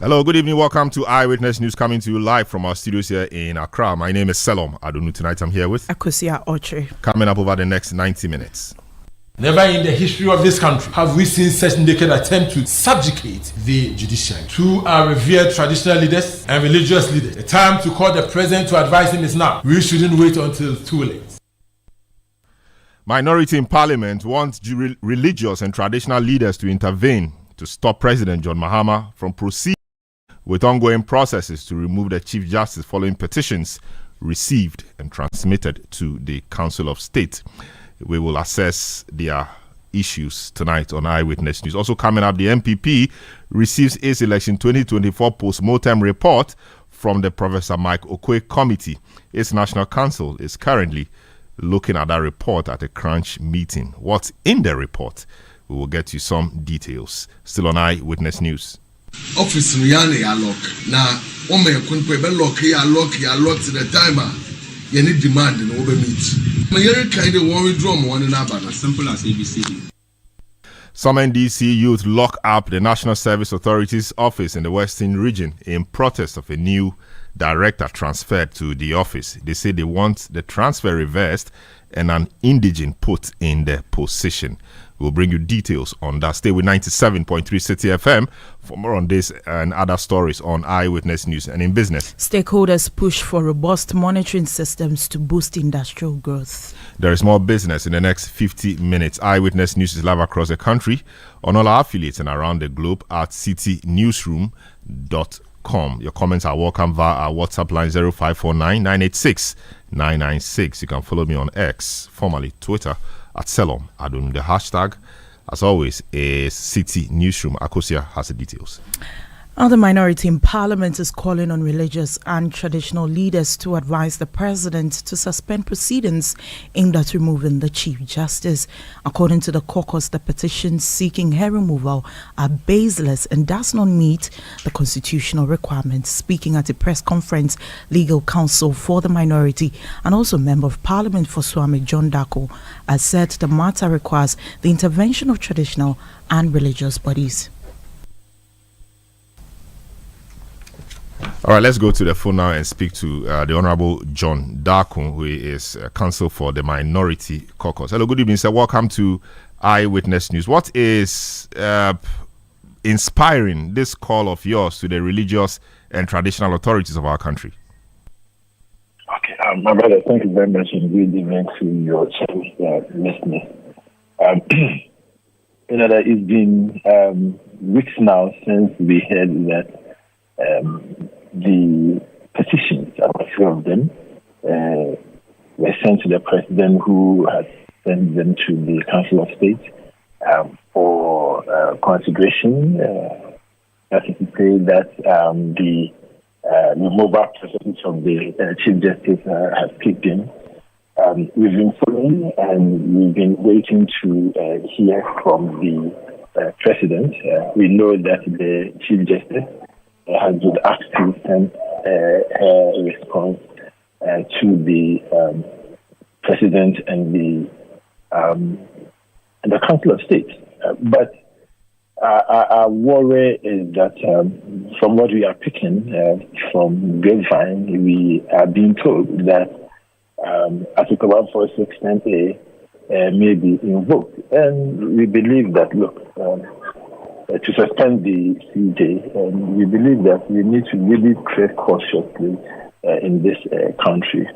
Hello, good evening. Welcome to Eyewitness News, coming to you live from our studios here in Accra. My name is Selom Adonu. Tonight I'm here with Akosia Oche. Coming up over the next 90 minutes. Never in the history of this country have we seen such naked attempt to subjugate the judiciary. Two are revered traditional leaders and religious leaders. The time to call the president to advise him is now. We shouldn't wait until it's too late. Minority in Parliament wants religious and traditional leaders to intervene to stop President John Mahama from proceeding with ongoing processes to remove the Chief Justice following petitions received and transmitted to the Council of State. We will assess their issues tonight on Eyewitness News. Also coming up, the MPP receives its election 2024 post-mortem report from the Professor Mike Okwe Committee. Its National Council is currently looking at that report at a crunch meeting. What's in the report? We will get you some details. Still on Eyewitness News. Office Riani lock. Now, Ome Kunpe lock to the timer. You need demand and over meet. My kind of one withdraw one another. As simple as ABCD. Some NDC youth lock up the National Service Authority's office in the Western region in protest of a new director transferred to the office. They say they want the transfer reversed and an indigent put in the position. We'll bring you details on that. Stay with 97.3 Citi FM for more on this and other stories on Eyewitness News. And in business, stakeholders push for robust monitoring systems to boost industrial growth. There is more business in the next 50 minutes. Eyewitness News is live across the country on all our affiliates and around the globe at citinewsroom.com. Your comments are welcome via our WhatsApp line 0549 986 996. You can follow me on X, formerly Twitter, at Selom Adonu. The hashtag, as always, is Citi Newsroom. Akosia has the details. The minority in Parliament is calling on religious and traditional leaders to advise the president to suspend proceedings aimed at removing the Chief Justice. According to the caucus, the petitions seeking her removal are baseless and does not meet the constitutional requirements. Speaking at a press conference, legal counsel for the minority and also member of Parliament for Swami John Dako has said the matter requires the intervention of traditional and religious bodies. All right, let's go to the phone now and speak to the Honorable John Darko, who is counsel for the Minority Caucus. Hello, good evening, sir. Welcome to Eyewitness News. What is inspiring this call of yours to the religious and traditional authorities of our country? Okay, my brother, thank you very much and good evening to your listeners. That it's been weeks now since we heard that the petitions, about few of them, were sent to the president, who has sent them to the Council of State for consideration. That is to say that the removal process of the Chief Justice has kicked in. We've been following and we've been waiting to hear from the president. We know that the Chief Justice has been asked to send her response to the president and the Council of State. But our worry is that from what we are picking from Grapevine, we are being told that Article 146 may be invoked. And we believe that, to suspend the CJ, we believe that we need to really tread cautiously in this country.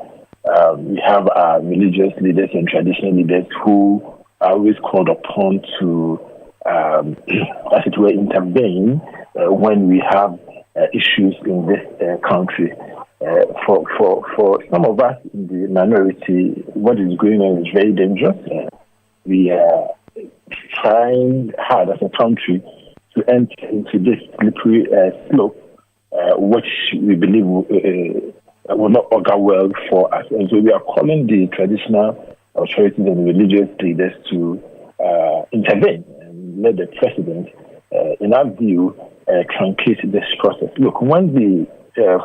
We have our religious leaders and traditional leaders who are always called upon to, as it were, intervene when we have issues in this country. For some of us in the minority, what is going on is very dangerous. We are trying hard as a country to enter into this slippery slope, which we believe will not augur well for us. And so we are calling the traditional authorities and religious leaders to intervene and let the president, in our view, truncate this process. Look, when the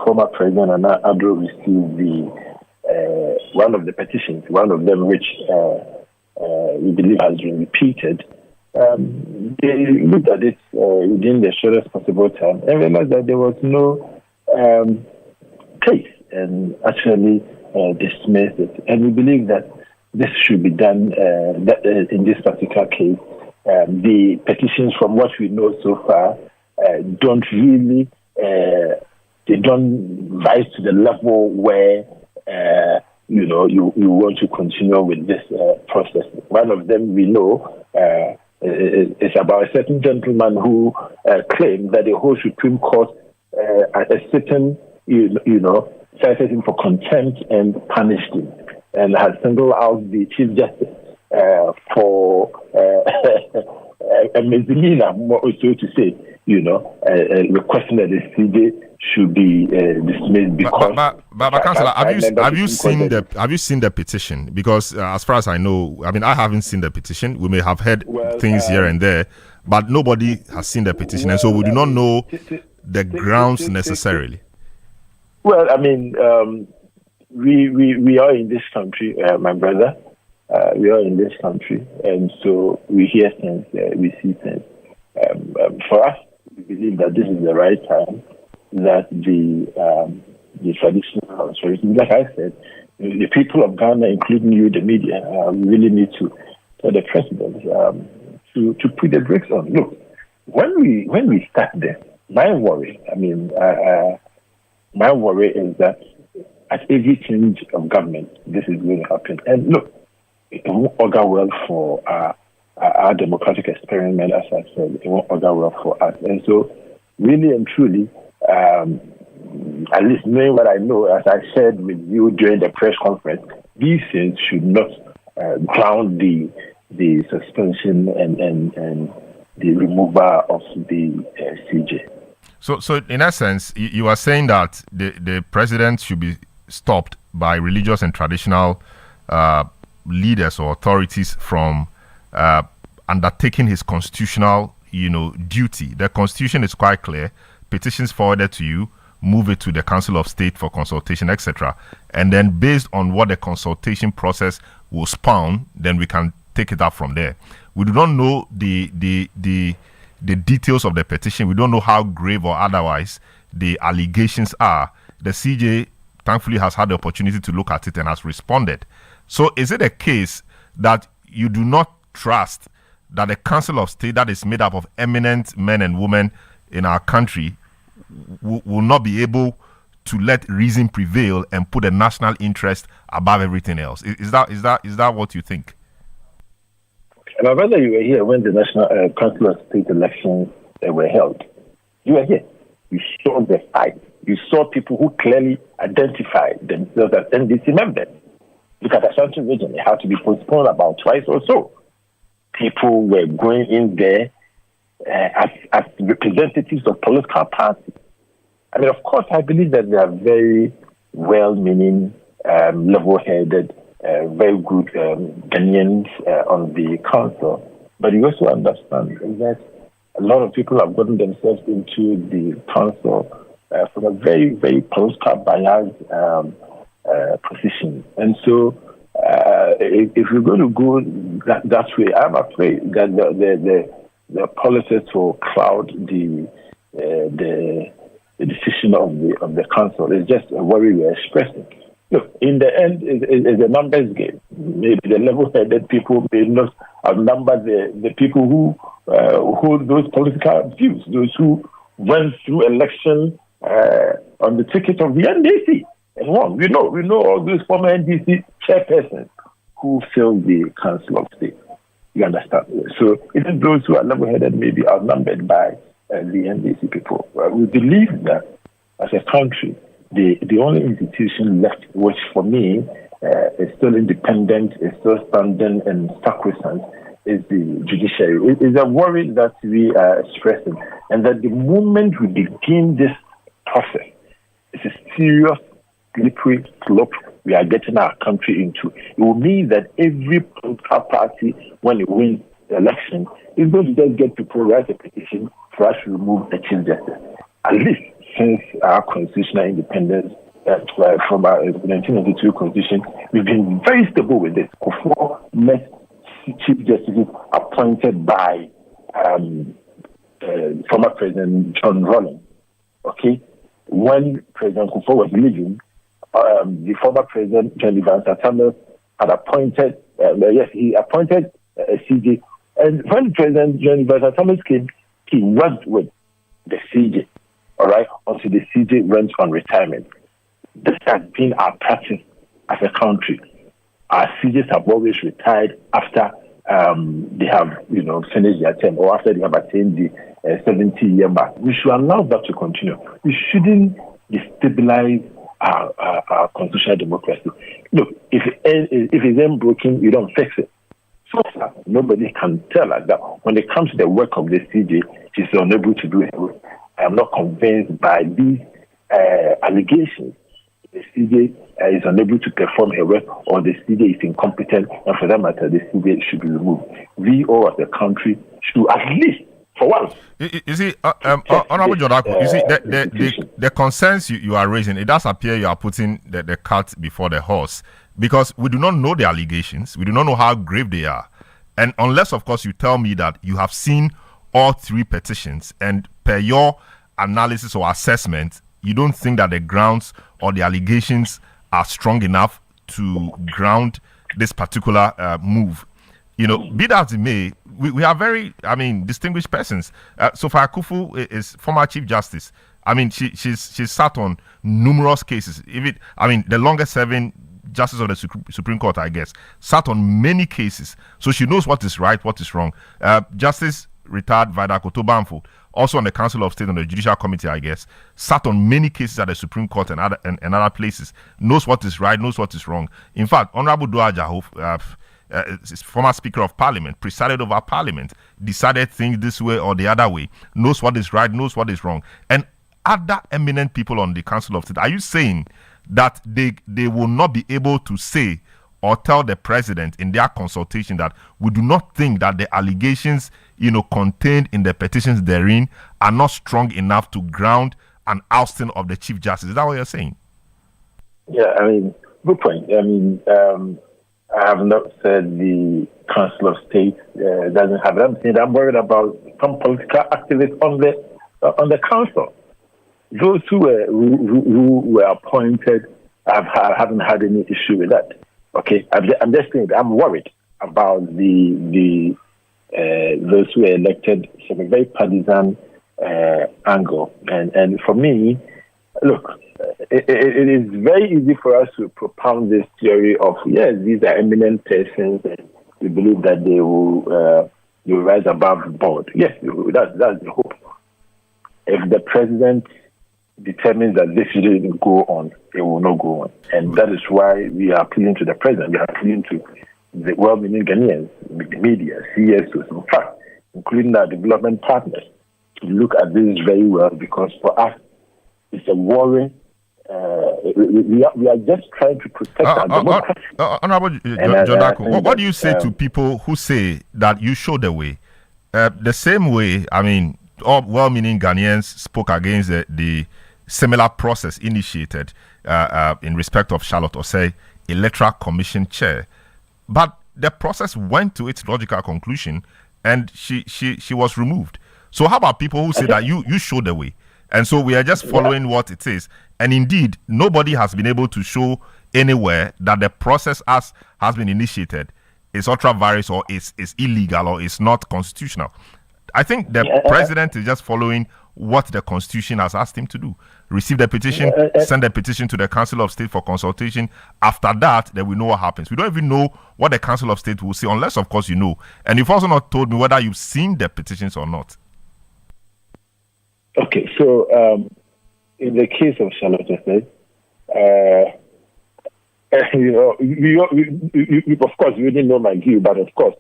former president Nana Addo received one of the petitions, one of them which we believe has been repeated, they looked at it within the shortest possible time and realized that there was no case and actually dismissed it. And we believe that this should be done in this particular case. The petitions, from what we know so far, don't really they don't rise to the level where you want to continue with this process. One of them we know is about a certain gentleman who claimed that the whole Supreme Court at a certain cited him for contempt and punished him, and has singled out the Chief Justice for a misdemeanor, so to say, requesting that the CJ should be dismissed because. But Councillor, have you seen the petition? Because as far as I know, I haven't seen the petition. We may have heard things here and there, but nobody has seen the petition, and so we do not know the grounds necessarily. Well, we are in this country, my brother. We are in this country, and so we hear things, we see things. For us, we believe that this is the right time that the traditional authorities, like I said, the people of Ghana, including you, the media, really need to tell the president to put the brakes on. Look, when we start this, my worry is that at every change of government, this is going to happen. And look, it won't augur well for our democratic experiment, as I said. It won't augur well for us. And so, really and truly, at least knowing what I know, as I shared with you during the press conference, these things should not ground the suspension and the removal of the CJ. So in essence, you are saying that the president should be stopped by religious and traditional leaders or authorities from undertaking his constitutional, duty. The Constitution is quite clear. Petitions forwarded to you, move it to the Council of State for consultation, etc. And then based on what the consultation process will spawn, then we can take it up from there. We do not know the details of the petition. We don't know how grave or otherwise the allegations are. The CJ thankfully has had the opportunity to look at it and has responded. So is it a case that you do not trust that the Council of State, that is made up of eminent men and women in our country, will not be able to let reason prevail and put the national interest above everything else? Is that what you think? My brother, you were here when the National Council of State elections were held. You were here. You saw the fight. You saw people who clearly identified themselves as NDC members. Look at the Ashanti region. It had to be postponed about twice or so. People were going in there as representatives of political parties. Of course, I believe that they are very well-meaning, level-headed, very good Ghanaians on the council. But you also understand that a lot of people have gotten themselves into the council from a very, very political biased position. And so if we're going to go that way, I'm afraid that the politics will cloud the decision of the council. It's just a worry we're expressing. Look, in the end, it's a numbers game. Maybe the level-headed people may not outnumber the people who hold those political views, those who went through election on the ticket of the NDC and won. We know all those former NDC chairpersons who filled the Council of State. You understand? So even those who are level-headed may be outnumbered by the NDC people. We believe that as a country, the only institution left, which for me is still independent, is still standing and sacrosanct, is the judiciary. It is a worry that we are expressing, and that the moment we begin this process, it's a serious slippery slope we are getting our country into. It will mean that every political party, when it wins the election, is going to just get to write a petition for us to remove the Chief Justice. At least since our constitutional independence from our 1992 constitution, we've been very stable with this. Before met Chief Justices appointed by former President John Rawlings. Okay, when President Kufuor was leaving, the former President John Thomas had appointed. He appointed a CJ, and when President John Thomas came, he worked with the CJ. All right, until the CJ went on retirement. This has been our practice as a country. Our CJs have always retired after they have, finished their term or after they have attained the 70-year mark. We should allow that to continue. We shouldn't destabilize our constitutional democracy. Look, if it's then broken, you don't fix it. So far, nobody can tell us that when it comes to the work of the CJ, she's unable to do it. I am not convinced by these allegations. The CJ is unable to perform her work, or the CJ is incompetent, and for that matter, the CJ should be removed. We all as a country should at least, for once. You see, Honorable Jodako, you see, the concerns you are raising, it does appear you are putting the cart before the horse, because we do not know the allegations, we do not know how grave they are. And unless, of course, you tell me that you have seen all three petitions, and per your analysis or assessment, you don't think that the grounds or the allegations are strong enough to ground this particular move. Be that as it may, we are very, distinguished persons. Sophia Akuffo is former Chief Justice. She's sat on numerous cases. The longest serving Justice of the Supreme Court, I guess, sat on many cases. So she knows what is right, what is wrong. Justice retired Vida Koto-Bamfo, also on the Council of State and the Judicial Committee, I guess, sat on many cases at the Supreme Court and other places, knows what is right, knows what is wrong. In fact, Honorable Dua Jaho, former Speaker of Parliament, presided over Parliament, decided things this way or the other way, knows what is right, knows what is wrong. And other eminent people on the Council of State, are you saying that they will not be able to say or tell the president in their consultation that we do not think that the allegations contained in the petitions therein are not strong enough to ground an ousting of the Chief Justice? Is that what you're saying? Yeah, good point. I have not said the Council of State doesn't have it. I'm saying I'm worried about some political activists on the council. Those who were appointed haven't had any issue with that. Okay, I'm just saying that I'm worried about the those who were elected from a very partisan angle. And for me, look, it is very easy for us to propound this theory of, yes, these are eminent persons and we believe that they will rise above the board. Yes, that's the hope. If the president determines that this shouldn't go on, it will not go on. And that is why we are appealing to the president. We are appealing to the well-meaning Ghanaians, the media, CSOs, in fact, including our development partners, to look at this very well, because for us, it's a worry. We are just trying to protect our democracy. Honorable Jodako, what do you say to people who say that you show the way? The same way, all well-meaning Ghanaians spoke against the similar process initiated in respect of Charlotte Osei, Electoral Commission chair. But the process went to its logical conclusion and she was removed. So how about people who say that you show the way? And so we are just following what it is. And indeed, nobody has been able to show anywhere that the process has been initiated is ultra-virus or is illegal or is not constitutional. I think the president is just following what the Constitution has asked him to do. Receive the petition, send the petition to the Council of State for consultation. After that, then we know what happens. We don't even know what the Council of State will say, unless, of course, you know. And you've also not told me whether you've seen the petitions or not. Okay, so in the case of Charlotte Osei, of course, you didn't know my view, but of course,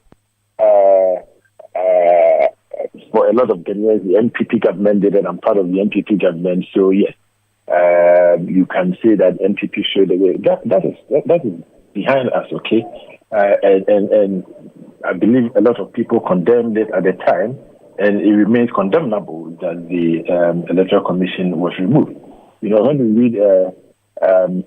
for a lot of Ghanaians, the NPP government did it. I'm part of the NPP government, so yes, you can say that NPP showed the way. That is behind us, okay? And I believe a lot of people condemned it at the time, and it remains condemnable that the Electoral Commission was removed. When we read 1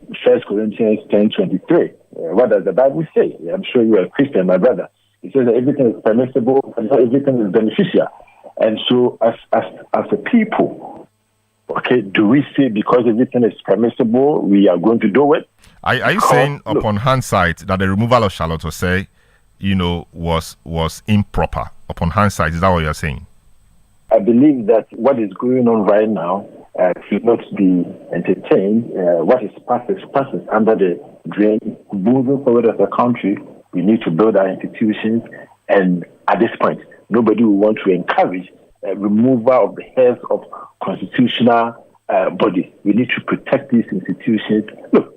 Corinthians 10:23, what does the Bible say? I'm sure you are a Christian, my brother. He says that everything is permissible and not everything is beneficial. And so as a people, okay, do we say because everything is permissible, we are going to do it? Are you saying upon hindsight that the removal of Charlotte Osei, was improper? Upon hindsight, is that what you're saying? I believe that what is going on right now should not be entertained. What is past under the drain. Moving forward as a country, we need to build our institutions. And at this point, nobody will want to encourage removal of the heads of constitutional bodies. We need to protect these institutions. Look,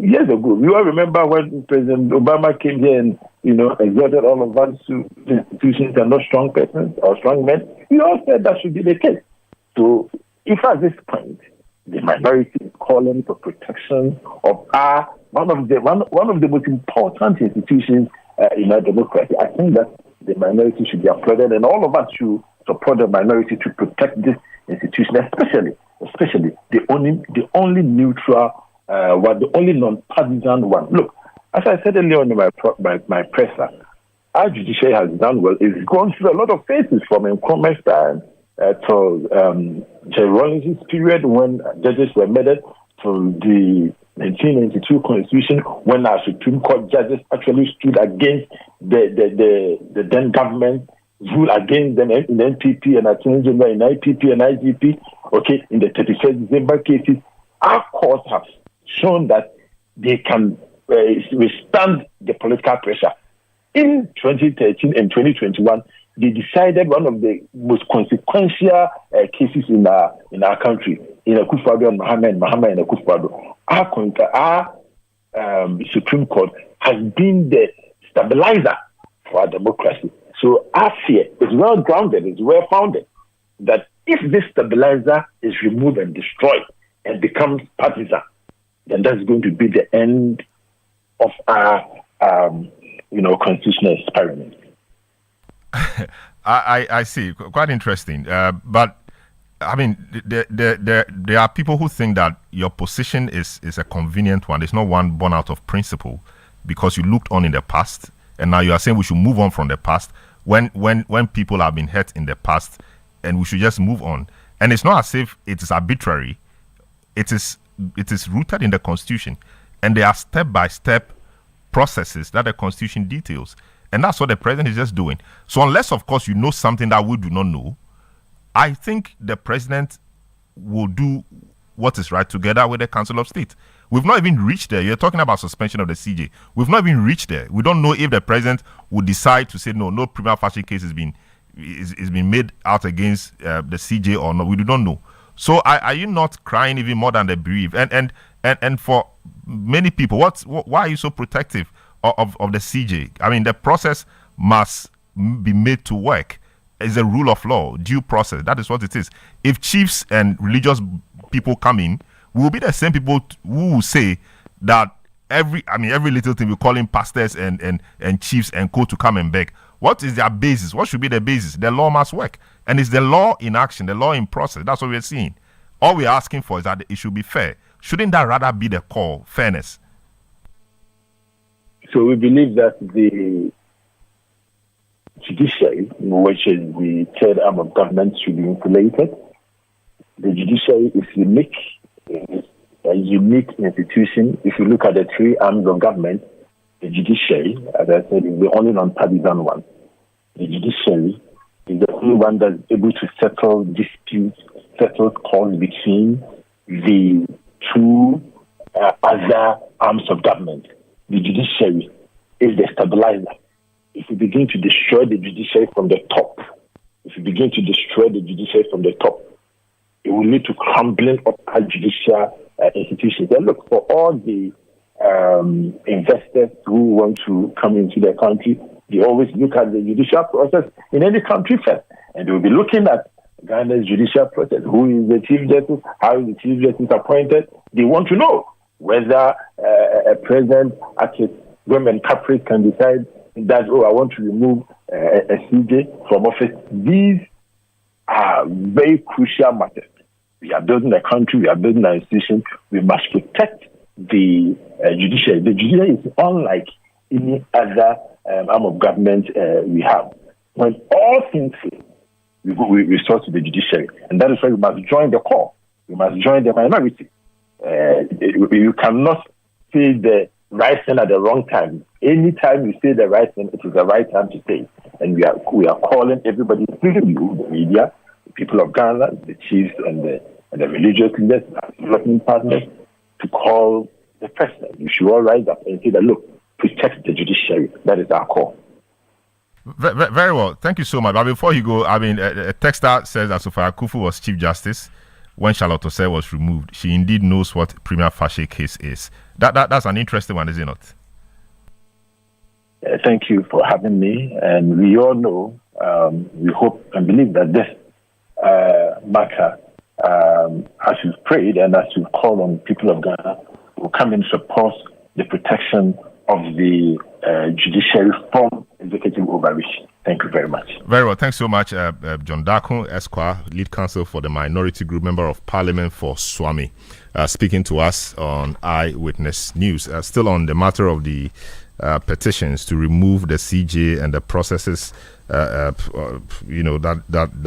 years ago, we all remember when President Obama came here and, exhorted all of us to institutions are not strong persons or strong men. We all said that should be the case. So if at this point, the minority is calling for protection of one of the most important institutions in our democracy, I think that the minority should be applauded, and all of us should support the minority to protect this institution, especially the only neutral one, the only non-partisan one. Look, as I said earlier in my presser, our judiciary has done well. It's gone through a lot of phases from Nkrumah's time to Jerry Rawlings' period when judges were murdered, to the 1992 Constitution when our Supreme Court judges actually stood against the then government, ruled against them in NPP and Attorney General in IPP and IGP. Okay, in the 31st December cases, our courts have shown that they can withstand the political pressure. In 2013 and 2021, they decided one of the most consequential cases in our country, in Akufo-Addo and Mahama and Akufo-Addo. Our Supreme Court has been the stabilizer for our democracy. So our fear is well grounded, it's well founded, that if this stabilizer is removed and destroyed and becomes partisan, then that's going to be the end of our constitutional experiment. I see. Quite interesting. But I mean, there are people who think that your position is a convenient one. It's not one born out of principle, because you looked on in the past, and now you are saying we should move on from the past when people have been hurt in the past, and we should just move on. And it's not as if it is arbitrary. It is rooted in the Constitution, and there are step-by-step processes that the Constitution details. And that's what the president is just doing. So unless, of course, you know something that we do not know, I think the president will do what is right together with the Council of State. We've not even reached there. You're talking about suspension of the CJ. We've not even reached there. We don't know if the president would decide to say, no prima facie case is being made out against the CJ or not. We do not know. So are you not crying even more than the bereaved? And for many people, why are you so protective of the CJ? I mean, the process must be made to work. It's a rule of law, due process. That is what it is. If chiefs and religious people come in, we will be the same people who will say that every little thing we call in pastors and chiefs and co to come and beg. What is their basis? What should be the basis? The law must work. And it's the law in action, the law in process. That's what we're seeing. All we're asking for is that it should be fair. Shouldn't that rather be the call, fairness? So we believe that the judiciary, which is the third arm of government, should be insulated. The judiciary is unique. It's a unique institution. If you look at the three arms of government, the judiciary, as I said, is the only non-partisan one. The judiciary is the only one that's able to settle disputes, settle calls between the two other arms of government. The judiciary is the stabilizer. If you begin to destroy the judiciary from the top, it will lead to crumbling of our judicial institutions. And look, for all the investors who want to come into the country, they always look at the judicial process in any country first. And they will be looking at Ghana's judicial process. Who is the Chief Justice? How is the Chief Justice appointed? They want to know whether a president at his whim and caprice can decide that, I want to remove a CJ from office. These are very crucial matters. We are building a country, we are building an institution. We must protect the judiciary. The judiciary is unlike any other arm of government we have. When all things fail, we resort to the judiciary. And that is why we must join the core. We must join the minority. You cannot say the right thing at the wrong time. Anytime you say the right thing, it is the right time to say. And we are calling everybody, including you, the media, the people of Ghana, the chiefs and the religious leaders, development partners, to call the president. You should all rise up and say that, look, protect the judiciary. That is our call. Very well. Thank you so much. But before you go, I mean, a texter says that Sophia Akufu was Chief Justice when Charlotte Osei was removed. She indeed knows what prima facie case is. That's an interesting one, is it not? Thank you for having me. And we all know, we hope and believe that this matter, as you've prayed and as you've called on people of Ghana, will come in support the protection of the judiciary from executive overreach. Thank you very much. Very well. Thanks so much, John Darko, Esquire, lead counsel for the Minority Group, member of Parliament for Swami, speaking to us on Eyewitness News. Still on the matter of the petitions to remove the CJ and the processes, that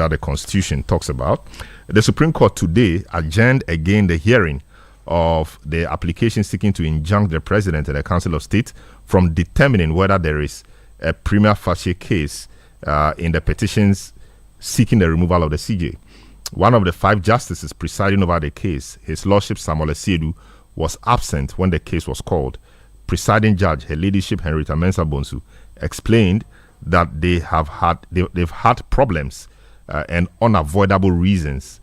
the Constitution talks about. The Supreme Court today adjourned again the hearing of the application seeking to injunct the President and the Council of State from determining whether there is a prima facie case in the petitions seeking the removal of the CJ. One of the 5 justices presiding over the case, His Lordship Samuel Asiedu, was absent when the case was called. Presiding Judge, Her Ladyship Henrietta Mensah Bonsu, explained that they've had problems and unavoidable reasons,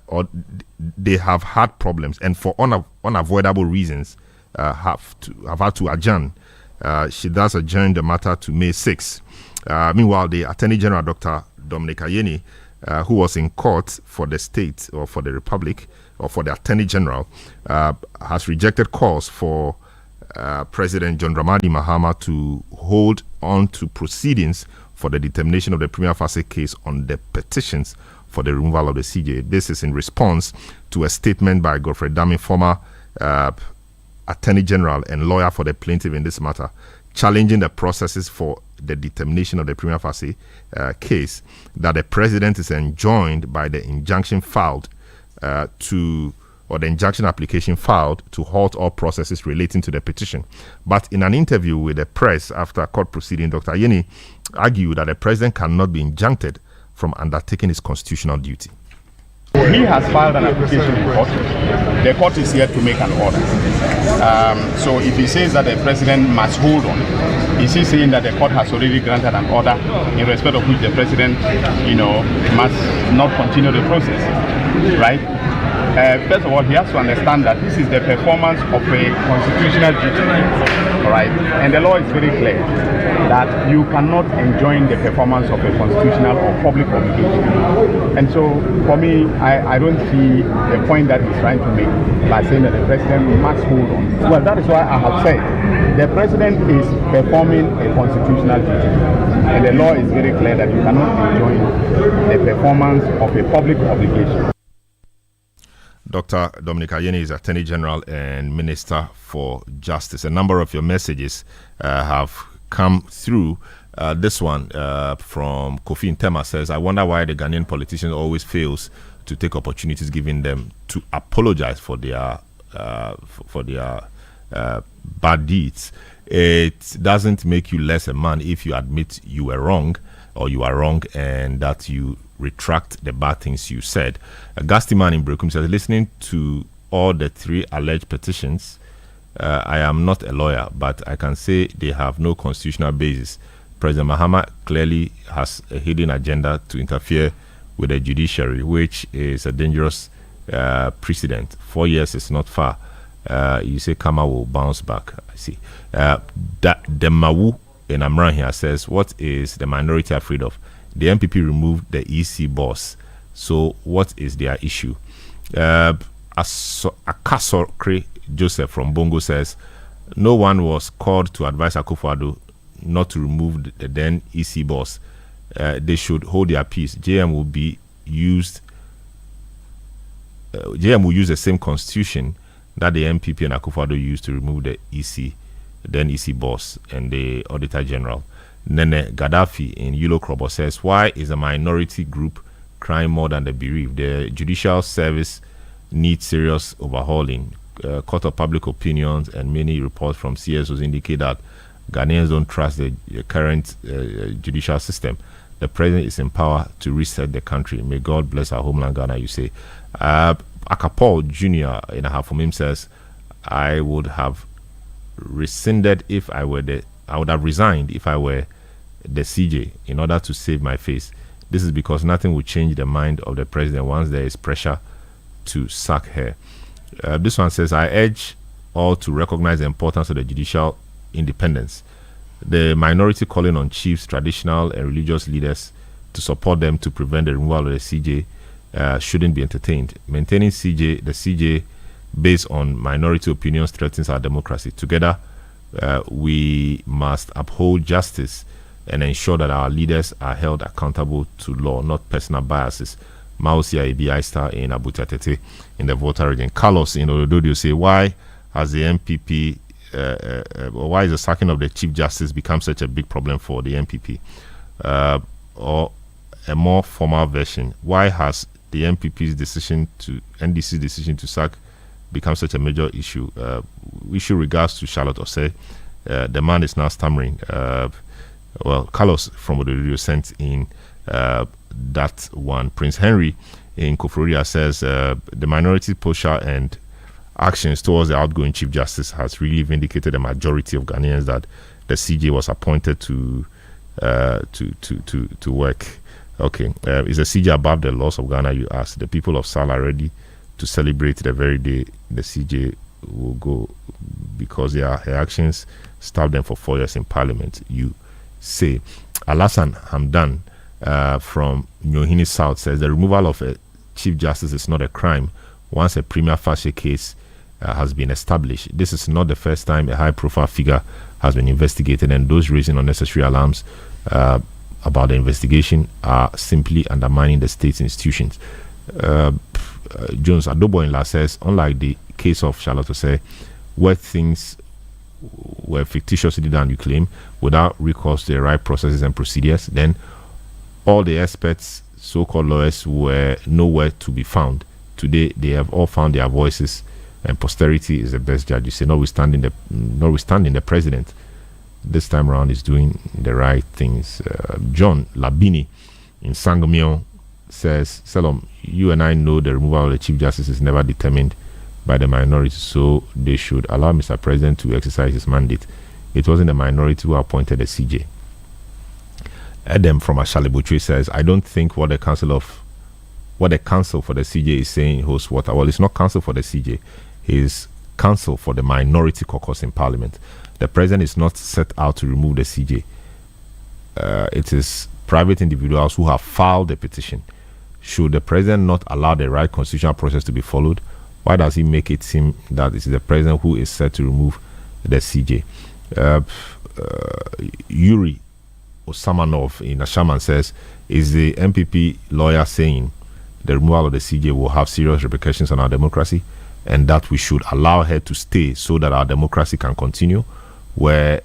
or they have had problems, and for unavoidable reasons have had to adjourn. She thus adjourned the matter to May 6. Meanwhile, the Attorney General, Dr. Dominic Ayeni, who was in court for the state or for the Republic or for the Attorney General, has rejected calls for President John Dramani Mahama to hold on to proceedings for the determination of the prima facie case on the petitions for the removal of the CJ. This is in response to a statement by Godfrey Dami, former Attorney General and lawyer for the plaintiff in this matter, challenging the processes for the determination of the prima facie case, that the President is enjoined by the injunction filed the injunction application filed to halt all processes relating to the petition. But in an interview with the press after court proceeding, Dr. Ayeni argued that the President cannot be injuncted from undertaking his constitutional duty. He has filed an application in court. The court is here to make an order. So if he says that the President must hold on, is he saying that the court has already granted an order in respect of which the President, must not continue the process, right? First of all, he has to understand that this is the performance of a constitutional duty, right? And the law is very clear that you cannot enjoin the performance of a constitutional or public obligation. And so, for me, I don't see the point that he's trying to make by saying that the President must hold on. Well, that is why I have said the President is performing a constitutional duty. And the law is very clear that you cannot enjoin the performance of a public obligation. Dr. Dominic Ayeni is Attorney General and Minister for Justice. A number of your messages have come through. This one from Kofi Ntema says, I wonder why the Ghanaian politicians always fails to take opportunities given them to apologize for their bad deeds. It doesn't make you less a man if you admit you were wrong or you are wrong and that you retract the bad things you said. Gastiman in Brekum says, listening to all the 3 alleged petitions, I am not a lawyer, but I can say they have no constitutional basis. President Mahama clearly has a hidden agenda to interfere with the judiciary, which is a dangerous precedent. 4 years is not far. You say Kama will bounce back. I see. The Mawu in Amran here says, what is the minority afraid of? The MPP removed the EC boss. So what is their issue? Akasokre Joseph from Bongo says, no one was called to advise Akufo-Addo not to remove the then EC boss. They should hold their peace. JM will use the same constitution that the MPP and Akufo-Addo used to remove the EC then EC boss and the Auditor General. Nene Gaddafi in Yulo Krobo says, why is a minority group crying more than the bereaved? The judicial service needs serious overhauling. Court of public opinions and many reports from CSOs indicate that Ghanaians don't trust the current judicial system. The president is in power to reset the country. May God bless our homeland, Ghana, you say. Akapol Jr. in a half from him says, I would have rescinded if I were I would have resigned if I were the CJ in order to save my face. This is because nothing will change the mind of the president once there is pressure to sack her. This one says, I urge all to recognize the importance of the judicial independence. The minority calling on chiefs, traditional and religious leaders to support them to prevent the removal of the CJ shouldn't be entertained. Maintaining the CJ based on minority opinions threatens our democracy. Together, we must uphold justice and ensure that our leaders are held accountable to law, not personal biases. Mausia ABI Star in Abuja Tete in the Volta region. Carlos in Ododio say, why has the MPP, why is the sacking of the Chief Justice become such a big problem for the MPP? Or a more formal version, why has the NDC's decision to sack become such a major issue? We should regards to Charlotte Osei. The man is now stammering. Carlos from Ododio sent in that one. Prince Henry in Koforia says the minority posture and actions towards the outgoing Chief Justice has really vindicated the majority of Ghanaians that the CJ was appointed to work. Okay, is the CJ above the laws of Ghana, you ask? The people of Sal are ready to celebrate the very day the CJ will go because her actions stabbed them for 4 years in Parliament, you say. Alasan Hamdan from Nyohini South says the removal of a Chief Justice is not a crime once a prima facie case has been established. This is not the first time a high-profile figure has been investigated, and those raising unnecessary alarms about the investigation are simply undermining the state's institutions. Jones Adoboinla says, unlike the case of Charlotte Osei, where things were fictitiously done, you claim, without recourse to the right processes and procedures, then all the experts, so-called lawyers, were nowhere to be found. Today, they have all found their voices, and posterity is the best judge. You say, notwithstanding the president, this time around is doing the right things. John Labini in Sangomio says, Salom, you and I know the removal of the Chief Justice is never determined by the minority, so they should allow Mr. President to exercise his mandate. It wasn't the minority who appointed the CJ. Adam from Ashalibutre says, I don't think what the council for the CJ is saying holds water. Well, it's not council for the CJ. It's council for the minority caucus in Parliament. The president is not set out to remove the CJ. It is private individuals who have filed the petition. Should the president not allow the right constitutional process to be followed, why does he make it seem that it is the president who is set to remove the CJ? Yuri Osamanov in Ashaman says, is the MPP lawyer saying the removal of the CJ will have serious repercussions on our democracy and that we should allow her to stay so that our democracy can continue? Were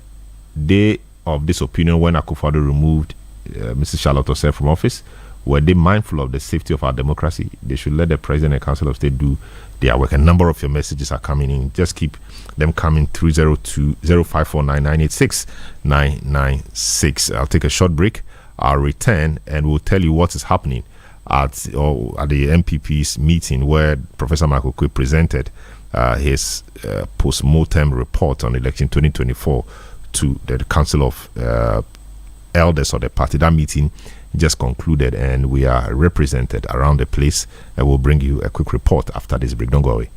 they of this opinion when Akufo-Addo removed Mrs. Charlotte Osei from office? Were they mindful of the safety of our democracy? They should let the President and Council of State do their work. A number of your messages are coming in. Just keep them coming through 0549986996. I'll take a short break. I'll return and we'll tell you what is happening at the MPP's meeting where Professor Michael Kwe presented his post-mortem report on election 2024 to the Council of Elders of the party. That meeting just concluded and we are represented around the place, and we'll bring you a quick report after this break. Don't go away.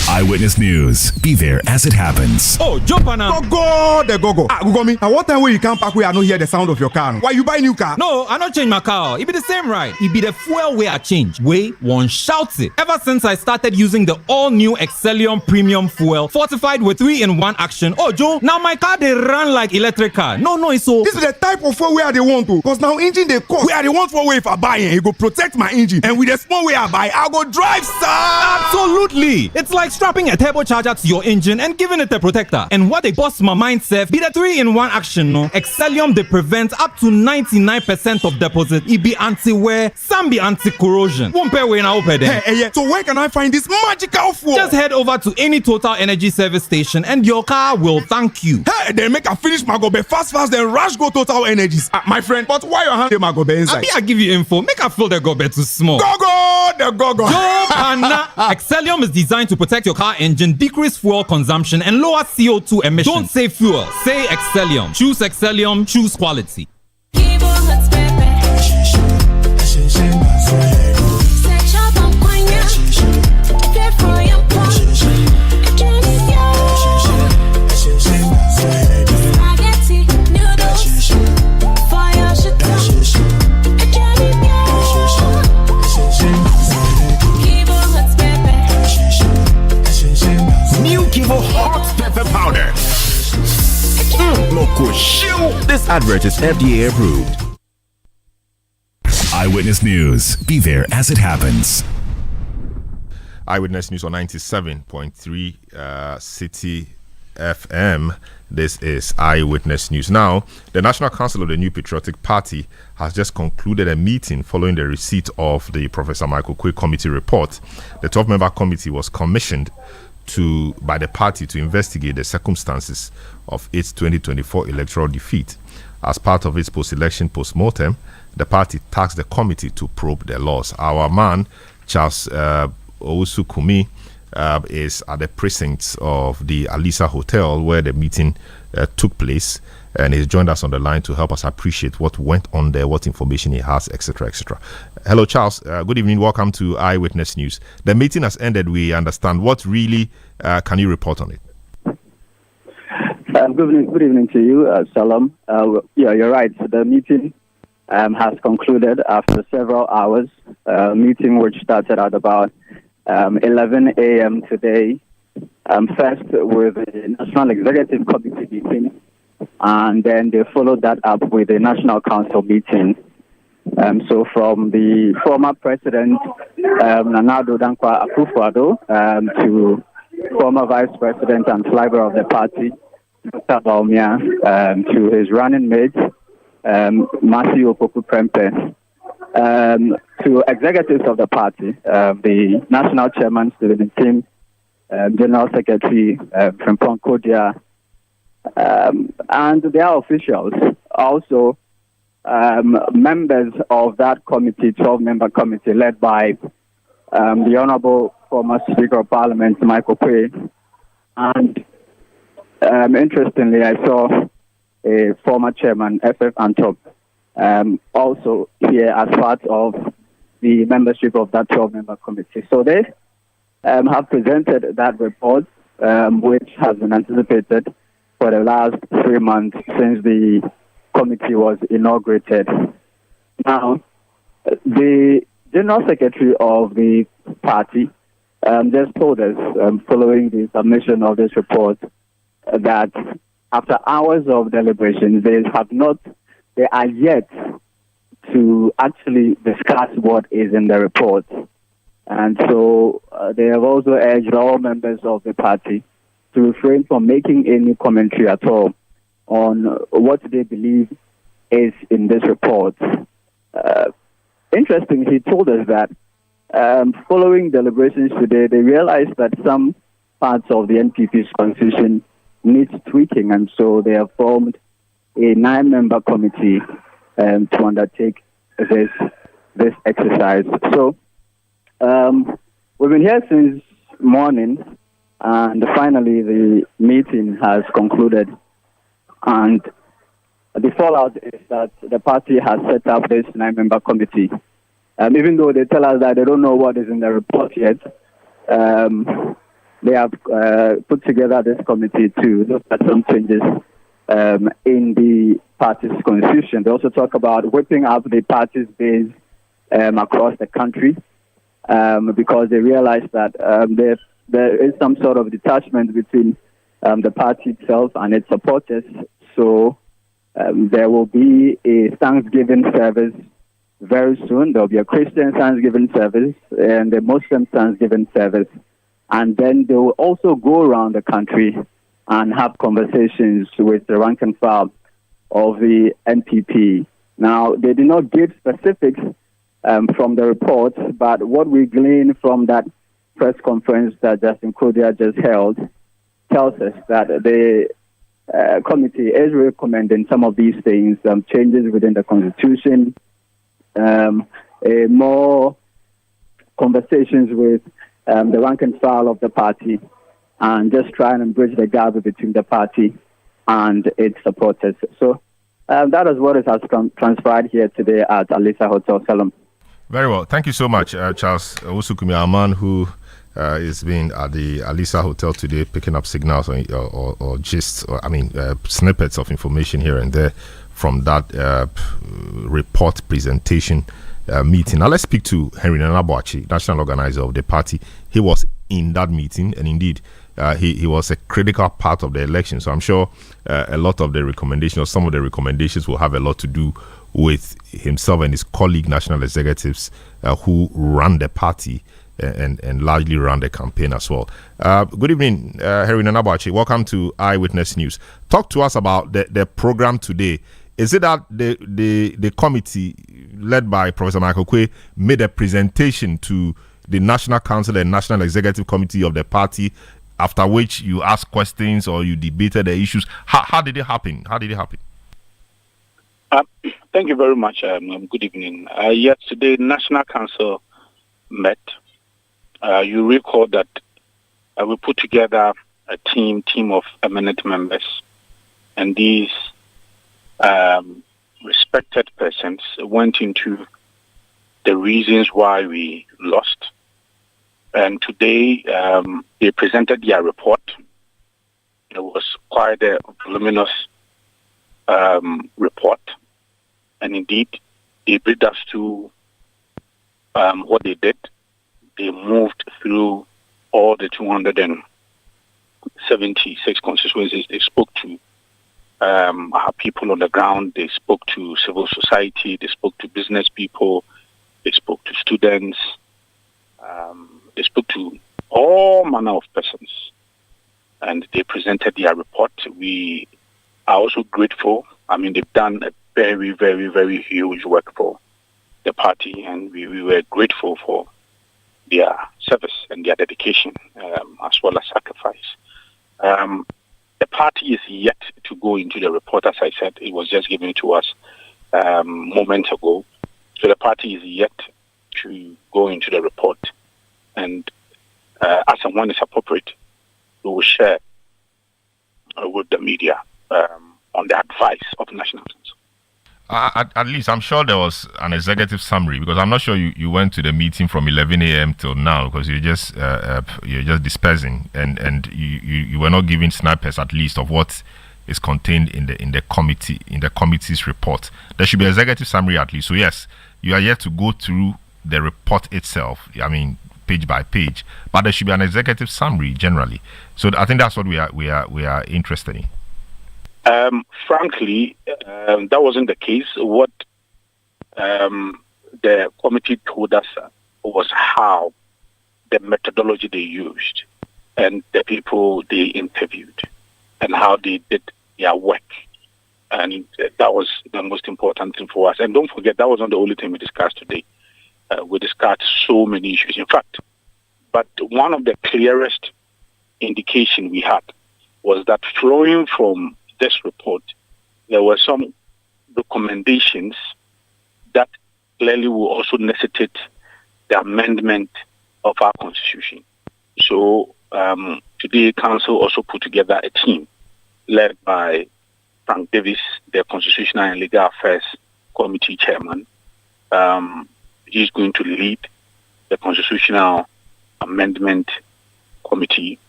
Eyewitness News. Be there as it happens. Oh, jump on now. Go. Google me. Now, what time will you come back where I don't hear the sound of your car? Why you buy new car? No, I not change my car. It be the same ride. It be the fuel way I change. Way one shouts it. Ever since I started using the all-new Excellium Premium Fuel, fortified with 3-in-1 action. Oh, Joe, now my car they run like electric car. No, it's so. This is the type of fuel where they want to. Because now engine they cost. Where they want for way if I buy it, it go protect my engine. And with the small way I buy, I go drive, sir. Absolutely. It's like strapping a turbocharger to your engine and giving it a protector. And what they boss my mind self be the 3-in-1 action, no? Excellium they prevent up to 99% of deposit. It be anti-wear, some be anti-corrosion. Won't pay when I open them. Hey, so where can I find this magical fuel? Just head over to any Total Energy service station and your car will thank you. Hey, then make a finish my gobe fast, then rush go Total Energies. My friend, but why you hand my gobe inside? I give you info. Make a feel the gobe too small. The gogo. Yo, Pana. Excellium is designed to protect your car engine, decrease fuel consumption, and lower CO2 emissions. Don't say fuel, say Excellium. Choose Excellium, choose quality. Powder. Loco shoe. This advert is FDA approved. Eyewitness News. Be there as it happens. Eyewitness News on 97.3 Citi FM. This is Eyewitness News. Now, the National Council of the New Patriotic Party has just concluded a meeting following the receipt of the Professor Michael Quay Committee report. The 12-member committee was commissioned by the party to investigate the circumstances of its 2024 electoral defeat. As part of its post-election post-mortem, the party tasked the committee to probe the loss. Our man, Charles Owusu-Kumi, is at the precincts of the Alisa Hotel where the meeting took place, and he's joined us on the line to help us appreciate what went on there, what information he has, etc., etc. Hello, Charles. Good evening. Welcome to Eyewitness News. The meeting has ended, we understand. What really can you report on it? Good evening to you, Salam. Yeah, you're right. The meeting has concluded after several hours. Meeting which started at about 11 a.m. today. First with the National Executive Committee meeting, and then they followed that up with the National Council meeting. So from the former president, Nanado Dankwa Akufo-Addo, to former vice president and flagger of the party, Dr. Baumia, to his running mate, Matthew Opoku-Prempeh, to executives of the party, the national chairman, Stephen Tim, General Secretary, Frimpong Kodia, and their officials, also members of that committee, 12-member committee, led by the Honorable former Speaker of Parliament, Michael Quay. And interestingly, I saw a former chairman, FF Antop, also here as part of the membership of that 12-member committee. So they have presented that report, which has been anticipated for the last 3 months since the committee was inaugurated. Now, the General Secretary of the party just told us, following the submission of this report, that after hours of deliberation, they are yet to actually discuss what is in the report. And so they have also urged all members of the party to refrain from making any commentary at all on what they believe is in this report. Interestingly, he told us that following deliberations today, they realized that some parts of the NPP's constitution needs tweaking, and so they have formed a 9-member committee to undertake this exercise. So we've been here since morning, and finally the meeting has concluded. And the fallout is that the party has set up this 9-member committee. Even though they tell us that they don't know what is in the report yet, they have put together this committee to look at some changes in the party's constitution. They also talk about whipping up the party's base across the country because they realize that there is some sort of detachment between the party itself and its supporters. So there will be a Thanksgiving service very soon. There will be a Christian Thanksgiving service and a Muslim Thanksgiving service And then they will also go around the country and have conversations with the rank and file of the NPP. Now, they did not give specifics from the report, but what we glean from that press conference that Justin Kodia just held tells us that the committee is recommending some of these things, changes within the constitution, more conversations with the rank and file of the party, and just trying and bridge the gap between the party and its supporters. So that is what has transpired here today at Alisa Hotel, Salem. Very well. Thank you so much, Charles Owusukumi, our man who is being at the Alisa Hotel today, picking up signals or gist, snippets of information here and there from that report presentation meeting. Now let's speak to Henry Nana Boakye, national organizer of the party. He was in that meeting, and indeed he was a critical part of the election. So I'm sure a lot of the recommendations, or some of the recommendations, will have a lot to do with himself and his colleague national executives who ran the party and largely ran the campaign as well. Good evening, Henry Nana Boakye. Welcome to Eyewitness News. Talk to us about the program today. Is it that the committee led by Professor Michael Quay made a presentation to the National Council and National Executive Committee of the party, after which you asked questions or you debated the issues? How did it happen? Thank you very much. Good evening. Yes, today National Council met. You recall that we put together a team of eminent members, and these respected persons went into the reasons why we lost. And today they presented their report. It was quite a voluminous report. And indeed, they brought us to what they did. They moved through all the 276 constituencies. They spoke to our people on the ground. They spoke to civil society. They spoke to business people. They spoke to students. They spoke to all manner of persons. And they presented their report. We are also grateful. They've done a very, very, very huge work for the party, and we were grateful for their service and their dedication, as well as sacrifice. The party is yet to go into the report. As I said, it was just given to us moments ago. So the party is yet to go into the report, and as and when it's appropriate, we will share with the media on the advice of the National Council. At least I'm sure there was an executive summary, because I'm not sure you went to the meeting from 11 a.m. till now, because you're just dispersing and you were not giving snipers at least of what is contained in the committee's report. There should be an executive summary at least. So yes, you are yet to go through the report itself. Page by page, but there should be an executive summary generally. So I think that's what we are interested in. Frankly, that wasn't the case. What the committee told us was how the methodology they used and the people they interviewed and how they did their work. And that was the most important thing for us. And don't forget, that wasn't the only thing we discussed today. We discussed so many issues, in fact. But one of the clearest indication we had was that flowing from this report, there were some recommendations that clearly will also necessitate the amendment of our constitution. So today, Council also put together a team led by Frank Davis, the Constitutional and Legal Affairs Committee Chairman. He's going to lead the Constitutional Amendment Committee,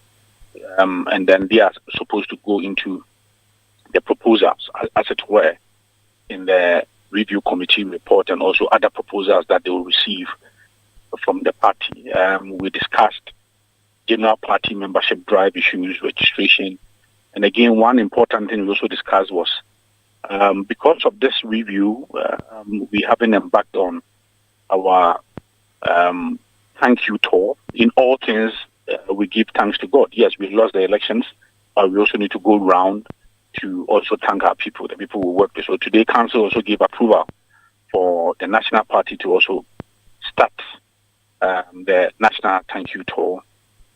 and then they are supposed to go into the proposals, as it were, in the review committee report, and also other proposals that they will receive from the party. We discussed general party membership drive issues, registration, and again, one important thing we also discussed was because of this review, we haven't embarked on our thank you tour. In all things, we give thanks to God. Yes, we lost the elections, but we also need to go round to also thank our people, the people we work with. So today, Council also gave approval for the National Party to also start the National Thank You Tour.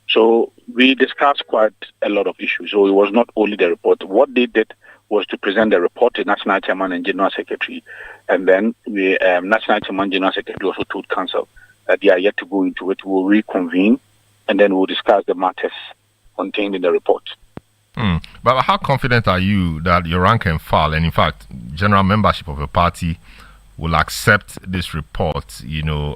So we discussed quite a lot of issues. So it was not only the report. What they did was to present the report to National Chairman and General Secretary. And then we, National Chairman and General Secretary also told Council that they are yet to go into it. We'll reconvene and then we'll discuss the matters contained in the report. But how confident are you that your rank and file, and in fact, general membership of the party will accept this report,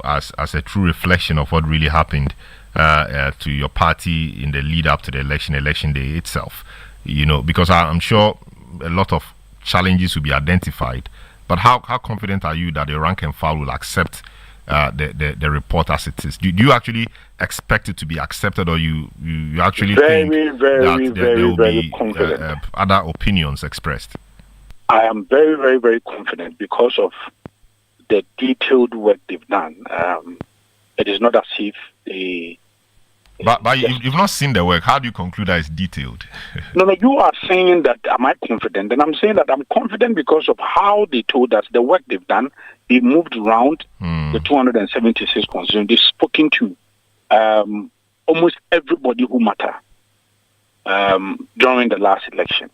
as a true reflection of what really happened to your party in the lead up to the election day itself? Because I'm sure a lot of challenges will be identified. But how confident are you that the rank and file will accept the report as it is? Do you actually expect it to be accepted, or you actually think that there will be other opinions expressed? I am very, very, very confident because of the detailed work they've done. It is not as if they... But you've not seen the work. How do you conclude that it's detailed? No, you are saying that, am I confident? And I'm saying that I'm confident because of how they told us the work they've done. They moved around the 276 constituents. They've spoken to almost everybody who matter during the last elections.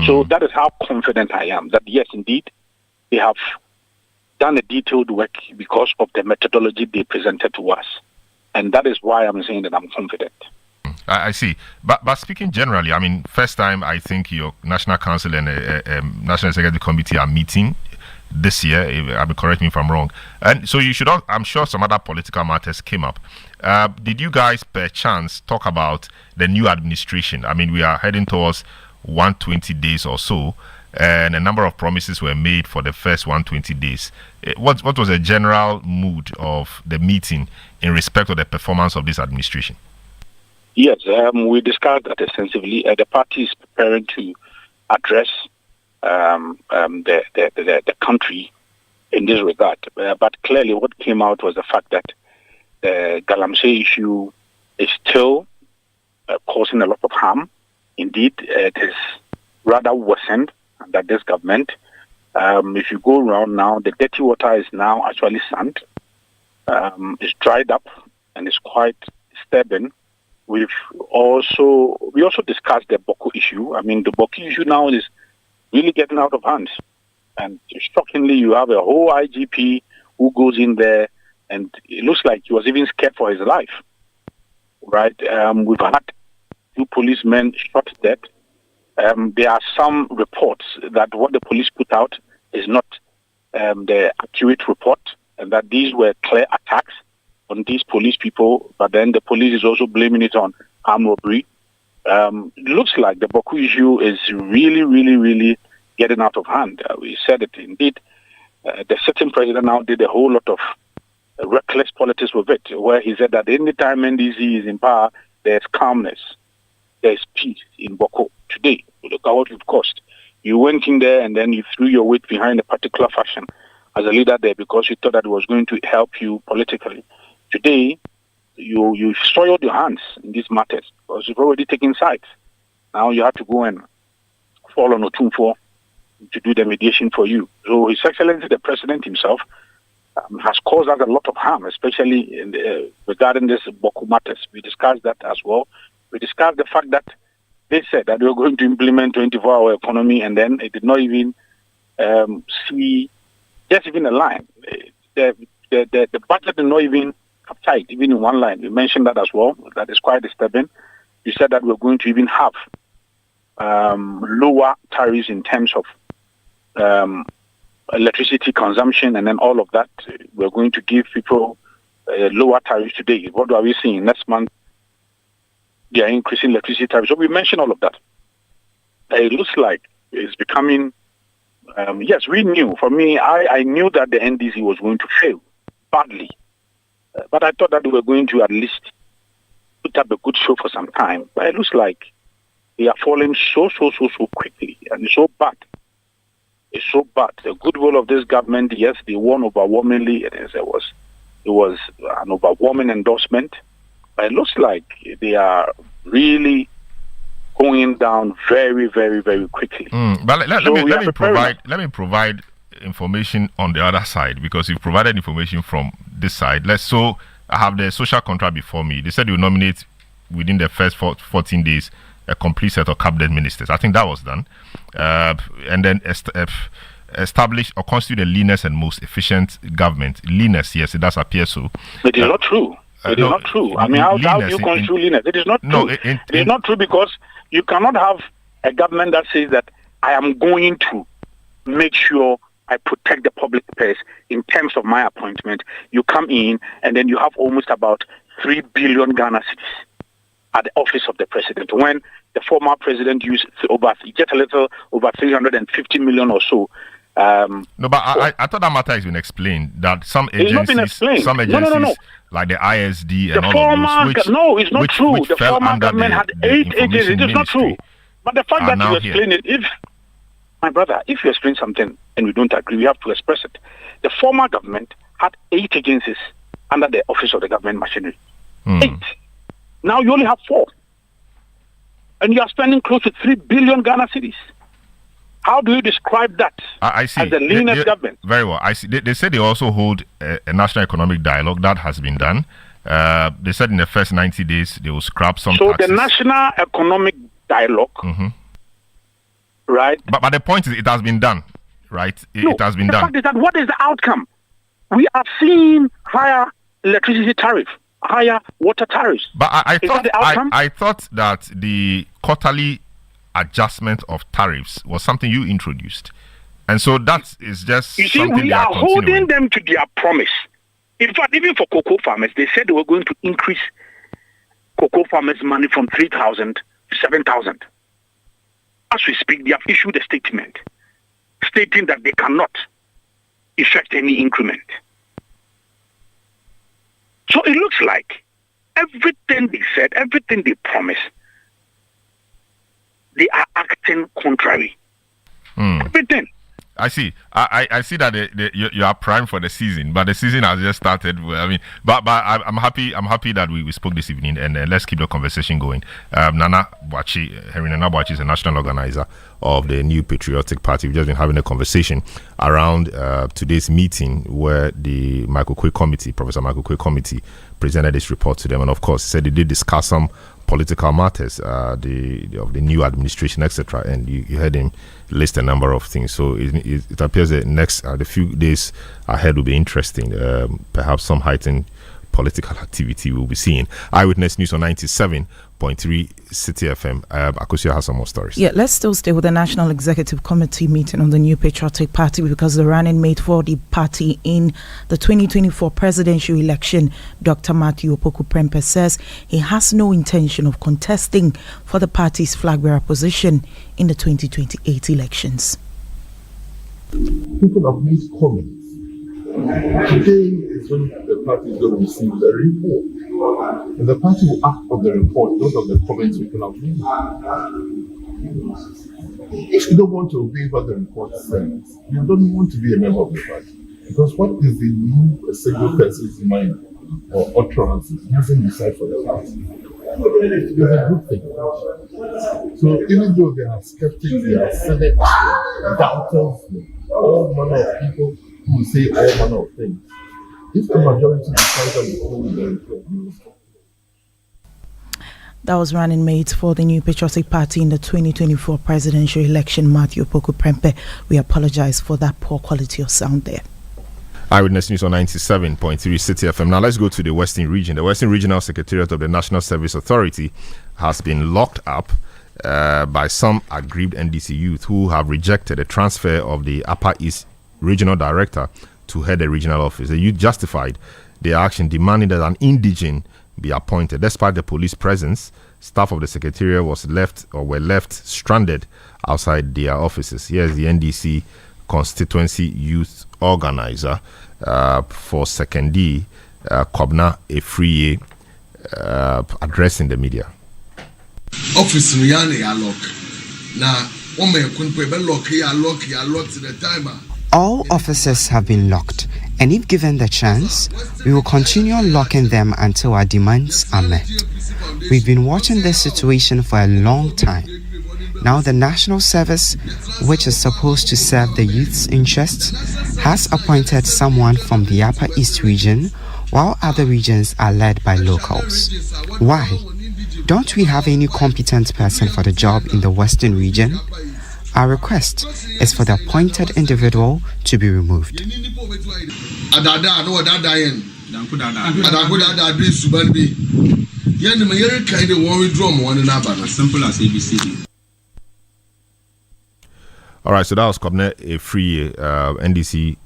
So that is how confident I am that, yes, indeed, they have done a detailed work because of the methodology they presented to us. And that is why I'm saying that I'm confident. I see. But speaking generally, I mean, first time I think your National Council and National Executive Committee are meeting this year. Correct me if I'm wrong. And so you should, I'm sure some other political matters came up. Did you guys, per chance, talk about the new administration? I mean, we are heading towards 120 days or so, and a number of promises were made for the first 120 days. What was the general mood of the meeting in respect of the performance of this administration? Yes, we discussed that extensively. The party is preparing to address the country in this regard. But clearly what came out was the fact that the Galamsey issue is still causing a lot of harm. Indeed, it is rather worsened under this government. If you go around now, the dirty water is now actually sand. It's dried up and it's quite stubborn. We also discussed the Boko issue. I mean, the Boko issue now is really getting out of hand. And shockingly, you have a whole IGP who goes in there, and it looks like he was even scared for his life. Right? We've had 2 policemen shot dead. There are some reports that what the police put out is not the accurate report, and that these were clear attacks on these police people, but then the police is also blaming it on armed robbery. It looks like the Boko issue is really, really, really getting out of hand. We said it indeed. The sitting president now did a whole lot of reckless politics with it, where he said that any time NDC is in power, there's calmness, there's peace in Boko. Today, look at what you've cost. You went in there and then you threw your weight behind a particular faction as a leader there because you thought that it was going to help you politically. Today, you soiled your hands in these matters because you've already taken sides. Now you have to go and fall on Otumfo to do the mediation for you. So His Excellency the President himself has caused us a lot of harm, especially regarding this Boko matters. We discussed that as well. We discussed the fact that they said that they were going to implement 24-hour economy, and then it did not even see just even a line. The budget did not even tight, even in one line. You mentioned that as well. That is quite disturbing. You said that we're going to even have lower tariffs in terms of electricity consumption, and then all of that. We're going to give people lower tariffs today. What are we seeing? Next month, they are increasing electricity tariffs. So we mentioned all of that. It looks like it's becoming, yes, we knew. For me, I knew that the NDC was going to fail badly. But I thought that we were going to at least put up a good show for some time. But it looks like they are falling so quickly. And it's so bad. It's so bad. The goodwill of this government, yes, they won overwhelmingly. It was an overwhelming endorsement. But it looks like they are really going down very, very, very quickly. But let me provide information on the other side, because you've provided information from this side. I have the social contract before me. They said you nominate within the first 14 days a complete set of cabinet ministers. I think that was done, and then establish or constitute the leanest and most efficient government. Leanest, yes, it does appear so. It is not true. It is not true. I mean, how do you constitute leanest? It is not true. It is not true, because you cannot have a government that says that I am going to make sure I protect the public purse in terms of my appointment. You come in and then you have almost about 3 billion Ghana cedis at the office of the president, when the former president used just a little over 350 million or so. No, but I thought that matter has been explained, that some agencies, no. like the ISD and the all of those, no, it's not true. The former government had 8 agencies. It is not true. But the fact that you explain it, my brother, if you explain something and we don't agree, we have to express it. The former government had 8 agencies under the office of the government machinery. 8. Now you only have 4. And you are spending close to 3 billion Ghana cedis. How do you describe that I see. as the leanest government? Very well. I see. They said they also hold a national economic dialogue. That has been done. They said in the first 90 days they will scrap some taxes. The national economic dialogue, right? But the point is, it has been done, right? It has been done. The fact is that what is the outcome? We are seeing higher electricity tariff, higher water tariffs. But I thought that the quarterly adjustment of tariffs was something you introduced, and so that is just we are holding them to their promise. In fact, even for cocoa farmers, they said they were going to increase cocoa farmers' money from 3,000 to 7,000. As we speak, they have issued a statement stating that they cannot effect any increment. So it looks like everything they said, everything they promised, they are acting contrary. Everything. I see. I see that you are primed for the season, but the season has just started. I mean, but I'm happy. I'm happy that we spoke this evening, and let's keep the conversation going. Nana Boakye is a national organizer of the New Patriotic Party. We've just been having a conversation around today's meeting where the Professor Michael Quay Committee presented this report to them, and of course said they did discuss some political matters, of the new administration, etc. And you heard him list a number of things. So it appears that the few days ahead will be interesting. Perhaps some heightened political activity we'll be seeing. Eyewitness News on 97.3 Citi FM. Akosua has some more stories. Yeah, let's still stay with the National Executive Committee meeting on the New Patriotic Party, because the running mate for the party in the 2024 presidential election, Dr. Matthew Opoku Prempeh, says he has no intention of contesting for the party's flag bearer position in the 2028 elections. People have made comments. Today is when the party is going to receive the report. And the party will act on the report, not on the comments people have made. If you don't want to obey what the report says, you don't want to be a member of the party. Because what is the new a single person's mind or utterances doesn't decide for the party. It's a good thing. So even though there are skeptics, there are cynics, doubters, all manner of people who will say all manner of things, if the majority decides on the whole, then that was running mate for the New Patriotic Party in the 2024 presidential election, Matthew Opoku Prempeh. We apologize for that poor quality of sound there. Eyewitness News on 97.3 Citi FM. Now let's go to the Western Region. The Western Regional Secretariat of the National Service Authority has been locked up by some aggrieved NDC youth who have rejected a transfer of the Upper East Regional Director to head the regional office. The youth justified their action, demanding that an indigene be appointed. Despite the police presence, staff of the Secretariat were left stranded outside their offices. Here's the NDC Constituency Youth Organizer for Second D, Kobna Efriye, addressing the media. Office Riane lock. Now, lock to the timer. All offices have been locked And if given the chance, we will continue locking them until our demands are met. We've been watching this situation for a long time. Now the National Service, which is supposed to serve the youth's interests, has appointed someone from the Upper East region, while other regions are led by locals. Why? Don't we have any competent person for the job in the Western region? Our request is for the appointed individual to be removed. All right, so that was Kobne Efriye, NDC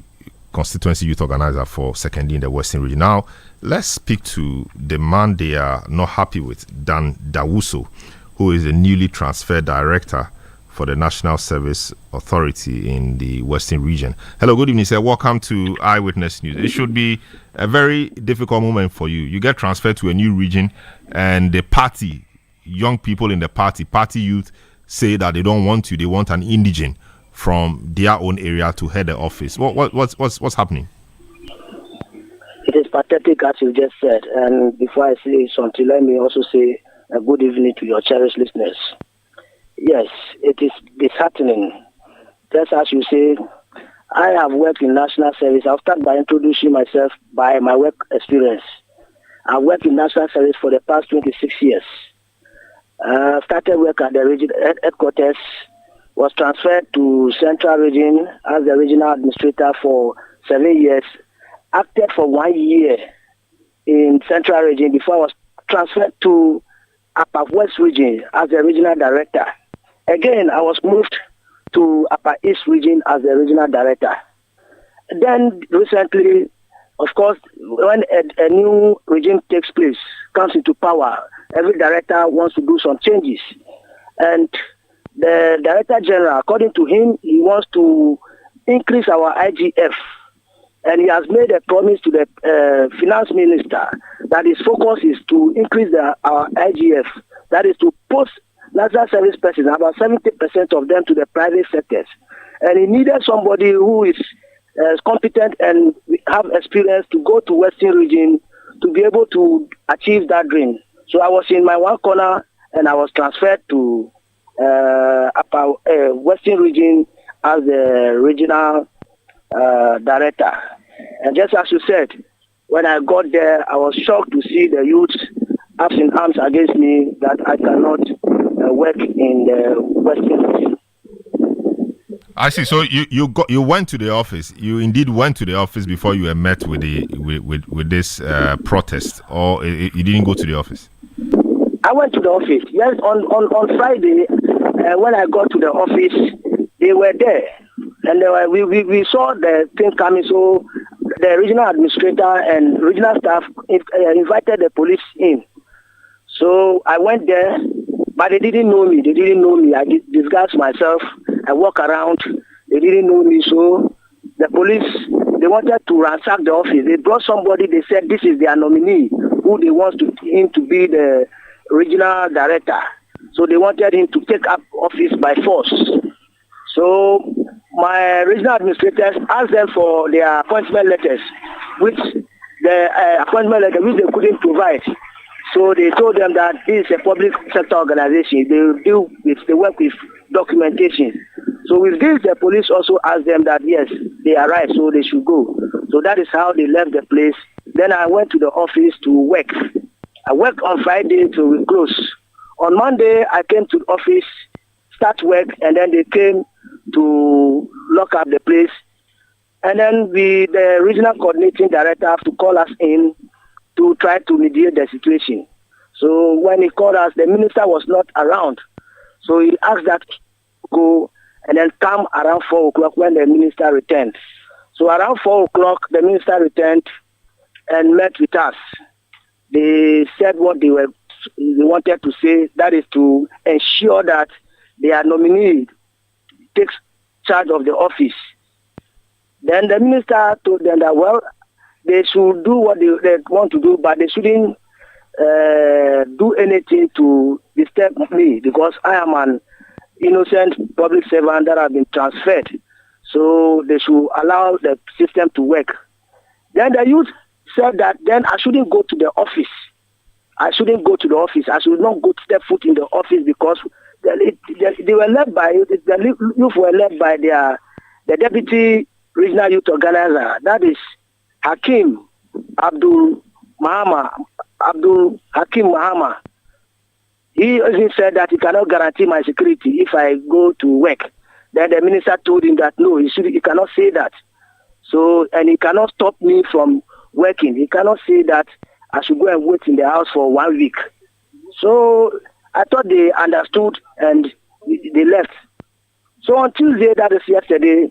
constituency youth organizer for secondly in the Western region. Now, let's speak to the man they are not happy with, Dan Dawuso, who is the newly transferred director for the National Service Authority in the Western region. Hello, good evening, sir. Welcome to Eyewitness News. It should be a very difficult moment for you. You get transferred to a new region, and the party, young people in the party youth, say that they don't want you. They want an indigene from their own area to head the office. What's happening? It is pathetic, as you just said. And before I say something, let me also say a good evening to your cherished listeners. Yes, it is disheartening. Just as you say, I have worked in national service. I'll start by introducing myself by my work experience. I've worked in national service for the past 26 years. Started work at the region headquarters, was transferred to Central Region as the regional administrator for 7 years, acted for 1 year in Central Region before I was transferred to Upper West Region as the regional director. Again, I was moved to Upper East Region as the regional director. Then recently, of course, when a new regime takes place, comes into power, every director wants to do some changes. And the Director General, according to him, he wants to increase our IGF. And he has made a promise to the Finance Minister that his focus is to increase our IGF. That is to post national service persons, about 70% of them, to the private sectors. And he needed somebody who is competent and have experience to go to Western Region to be able to achieve that dream. So I was in my one corner and I was transferred to Western Region as the regional director. And just as you said, when I got there, I was shocked to see the youth up in arms against me that I cannot work in the Western Region. I see. So you went to the office. You indeed went to the office before you were met with this protest, or you didn't go to the office? I went to the office. Yes, on Friday, when I got to the office, they were there, and we saw the thing coming. So the regional administrator and regional staff invited the police in. So I went there, but they didn't know me. I disguised myself. I walk around. They didn't know me. So the police, they wanted to ransack the office. They brought somebody. They said this is their nominee, who they want him to be the regional director. So they wanted him to take up office by force. So my regional administrators asked them for their appointment letters, which they couldn't provide. So they told them that this is a public sector organization. They work with documentation. So with this, the police also asked them that yes, they are right, so they should go. So that is how they left the place. Then I went to the office to work. I worked on Friday till we close. On Monday, I came to the office, start work, and then they came to lock up the place. And then the regional coordinating director have to call us in to try to mediate the situation. So when he called us, the minister was not around. So he asked that go and then come around 4 o'clock when the minister returned. So around 4 o'clock, the minister returned and met with us. They said what they wanted to say, that is to ensure that their nominee takes charge of the office. Then the minister told them that, well, they should do what they want to do, but they shouldn't do anything to disturb me because I am an innocent public servant that have been transferred. So they should allow the system to work. Then the youth said that then I shouldn't go to the office. I shouldn't go to the office. I should not go step foot in the office because they were led by, the youth were led by the deputy regional youth organizer. That is Hakim Hakim Mahama. He even said that he cannot guarantee my security if I go to work. Then the minister told him that no, he cannot say that. So, and he cannot stop me from working. He cannot say that I should go and wait in the house for 1 week. So I thought they understood and they left. So on Tuesday, that was yesterday,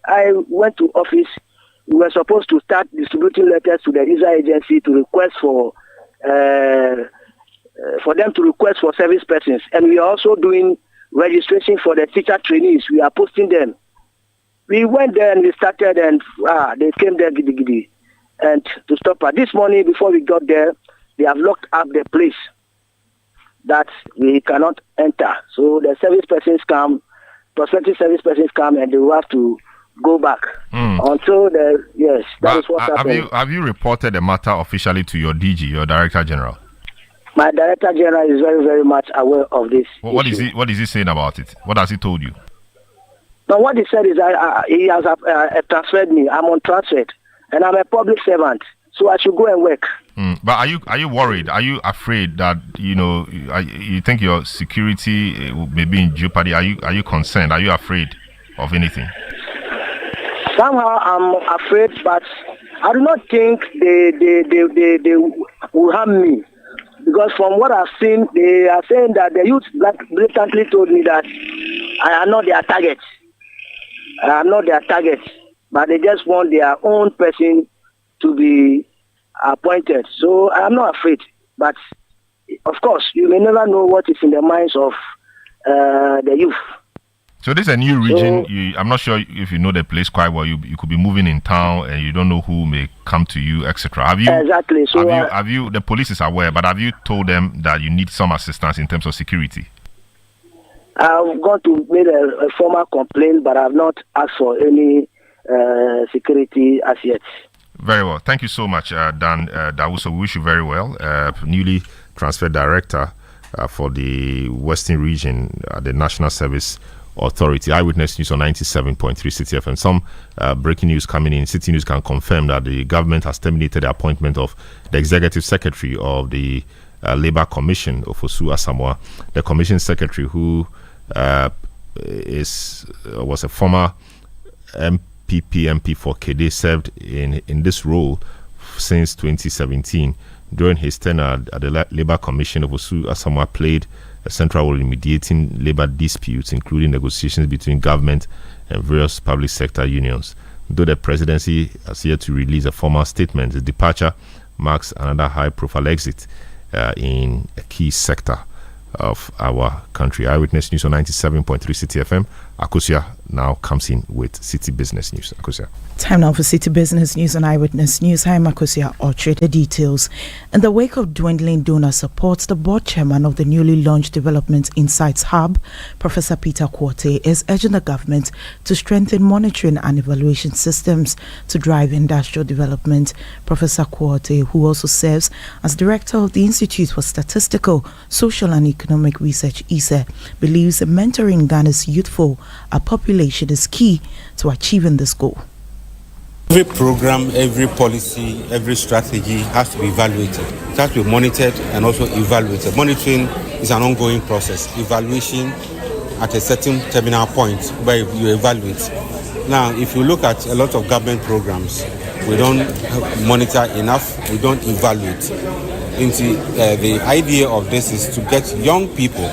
I went to office. We were supposed to start distributing letters to the user agency to request for them to request for service persons. And we are also doing registration for the teacher trainees. We are posting them. We went there and we started and they came there giddy. And to stop us. This morning, before we got there, they have locked up the place that we cannot enter. So the service persons come, prospective service persons come, and they will have to go back until that is what happened. Have you reported the matter officially to your DG, your Director General? My Director General is very, very much aware of this. What is he saying about it? What has he told you? Now, what he said is that he has transferred me. I'm on transfer. And I'm a public servant, so I should go and work. But are you worried? Are you afraid that you think your security may be in jeopardy? Are you concerned? Are you afraid of anything? Somehow I'm afraid, but I do not think they will harm me, because from what I've seen, they are saying that the youth blatantly told me that I am not their target. I am not their target. But they just want their own person to be appointed. So I am not afraid. But, of course, you may never know what is in the minds of the youth. So this is a new region. I'm not sure if you know the place quite well. You could be moving in town and you don't know who may come to you, etc. Have you? Exactly. So have you? The police is aware, but have you told them that you need some assistance in terms of security? I've gone to make a formal complaint, but I've not asked for any security as yet. Very well. Thank you so much, Dan Dawuso. We wish you very well. Newly transferred director for the Western region at the National Service Authority. Eyewitness News on 97.3 Citi FM. Some breaking news coming in. Citi News can confirm that the government has terminated the appointment of the executive secretary of the Labour Commission, Ofosu Asamoah. The commission secretary, who was a former MP for Kede, served in this role since 2017. During his tenure at the Labour Commission, Ofosu Asamoah played a central role in mediating labour disputes, including negotiations between government and various public sector unions. Though the presidency has yet to release a formal statement, the departure marks another high-profile exit in a key sector of our country. Eyewitness News on 97.3 Citi FM. Akosia now comes in with Citi Business News. Akosia. Time now for Citi Business News and Eyewitness News. Hi, Akosia Orchard. The details. In the wake of dwindling donor support, the board chairman of the newly launched Development Insights Hub, Professor Peter Quartey, is urging the government to strengthen monitoring and evaluation systems to drive industrial development. Professor Quartey, who also serves as director of the Institute for Statistical, Social and Economic Research, ISE, believes mentoring Ghana's youthful population is key to achieving this goal. Every program, every policy, every strategy has to be evaluated. It has to be monitored and also evaluated. Monitoring is an ongoing process. Evaluation at a certain terminal point where you evaluate. Now, if you look at a lot of government programs, we don't monitor enough, we don't evaluate. The idea of this is to get young people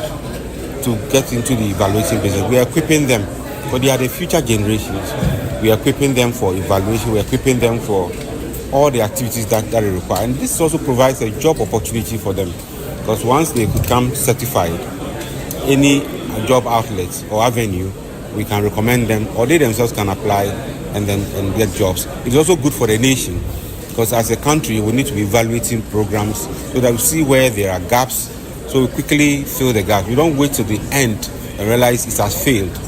to get into the evaluation business. We are equipping them, but they are the future generations. We are equipping them for evaluation. We are equipping them for all the activities that they require. And this also provides a job opportunity for them, because once they become certified, any job outlet or avenue, we can recommend them, or they themselves can apply and get jobs. It's also good for the nation, because as a country, we need to be evaluating programs so that we see where there are gaps, so we quickly fill the gap. We don't wait till the end and realize it has failed.